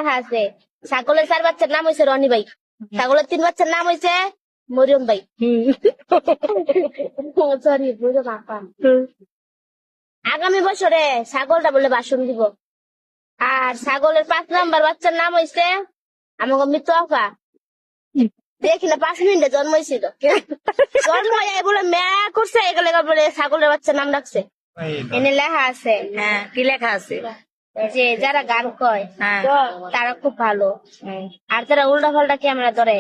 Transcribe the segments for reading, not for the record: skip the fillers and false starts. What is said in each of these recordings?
লেখা আছে ছাগলের 4 বাচ্চার নাম হয়েছে রনি ভাই, ছাগলের 3 বাচ্চার নাম হয়েছে মরিয়ম ভাই। সরি বুঝো বাপা। আগামী বছরে ছাগলটা বলে বাসন দিব, আর ছাগলের 5 নাম্বার বাচ্চার নাম হয়েছে আমাকে মৃত্যু আপা। দেখি না 5 মিনিটে জন্ম হয়েছিল, জন্ম হয়ে বলে মেয়া করছে, এগুলো বলে ছাগলের বাচ্চার নাম রাখছে। এনে লেখা আছে। হ্যাঁ, কি লেখা আছে? যে যারা গান কয় হ্যাঁ। তারা খুব ভালো, আর যারা উল্টা পাল্টা ক্যামেরা ধরে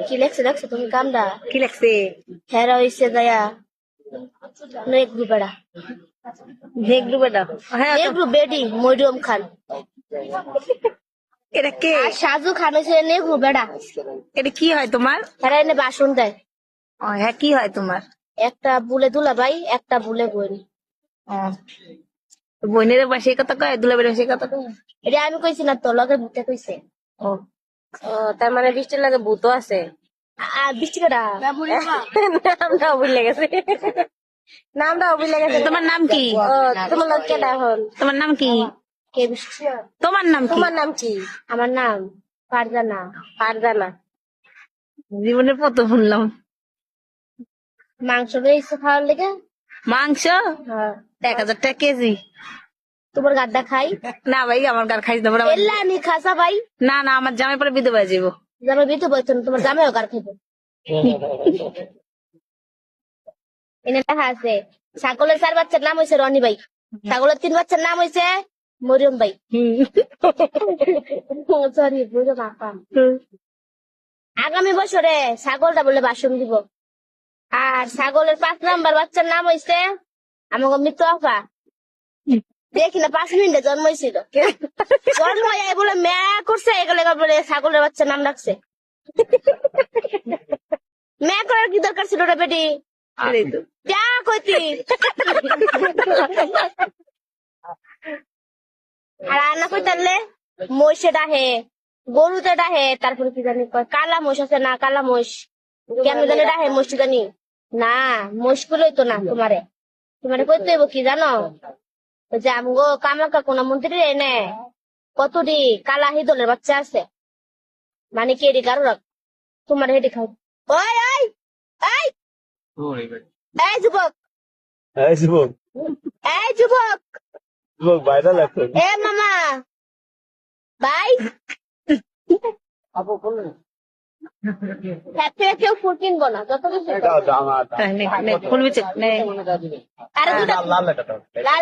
কি লেখছে দেখছো তুমি কামটা? কি লেখছে? হেরা হইছে দয়া নেগ্রু বেড়া, নেগ্রু বেটা। হ্যাঁ, নেগ্রু বেডি মরিয়ম খান, এটা কে? আর সাজু খান হয়েছে নেগ্রু বেড়া। এটা কি হয় তোমার? হেরা এনে বাসন দেয়, ও হ্যাঁ, কি হয় তোমার? একটা বুলে দুলা ভাই, একটা বুলে বোন। ও বোনের পাশে কথা কয়, দুলাবের পাশে কথা কয়। এটা আমি কইছি না, তোর লগে ভূতে কইছে। ও তার মানে বৃষ্টির লাগে ভূতও আছে। আর বৃষ্টি বেড়া নামটাও ভুলে গেছে, নামটাও ভুলে গেছে। তোমার নাম কি? তোমার লোক কেডা হল? তোমার নাম কি? কে বৃষ্টি? তোমার নাম কি? তোমার নাম কি? আমার নাম ফারজানা। ফারজানা। জীবনে প্রথম শুনলাম। মাংস রয়েছে খাওয়ার লেগে। মাংস 1000 টাকা কেজি। তোমার গাড্ডা খাই না ভাই, আমার গার খাইতে পারবো না। এল্লা আমি খাসা ভাই, না না, আমার জামাই পরে বিধবা হয়ে যাবো। জামাই বিতে বইতো না, তোমার জামাইও গার খাইবে। এনে লেখা আছে ছাগলের 4 বাচ্চার নাম হয়েছে রনি ভাই, ছাগলের 3 বাচ্চার নাম হয়েছে মরিয়ম ভাই। সরি বুঝো বাপা। আগামী বছরে ছাগলটা বলে বাসন দিব, আর ছাগলের 5 নাম্বার বাচ্চার নাম হয়েছে আমাকে মৃত্যু আপা। দেখি না 5 মিনিটে জন্ম হয়েছিল, জন্ম হয়ে বলে মেয়া করছে, এগুলো বলে ছাগলের বাচ্চার নাম রাখছে। মেয়া করার কি দরকার ছিল রে বেটি? যা কইতি। আর আনা কইতালে মহিষে ডাহে, গরুতে ডাহে, তারপরে কি জানি কয় কালা মহিষ আছে না, কালা মহিষ কেমন জানি ডাহে মহিষ জানি না, মহিষ গুলোই তো না। তোমারে তোমারে কইতে হইব কি জানো, যে আমগো কামাকা কোন মন্দিরে এনে কতটি কালা হিদলের বাচ্চা আছে, মানে কেডি কারো রাখ তোমার হেডি খাও। ওই ওই এই এই যুবক, এই যুবক, এই যুবক, যুবক ভাইরাল এখন। এ মামা ভাই, হ্যাপি কেউ ফুল কিনবো না, যত কিছু দাও দাও আমার দাও। ফুল বিচে আরে দুটা লাল লাল এটা দাও। লাল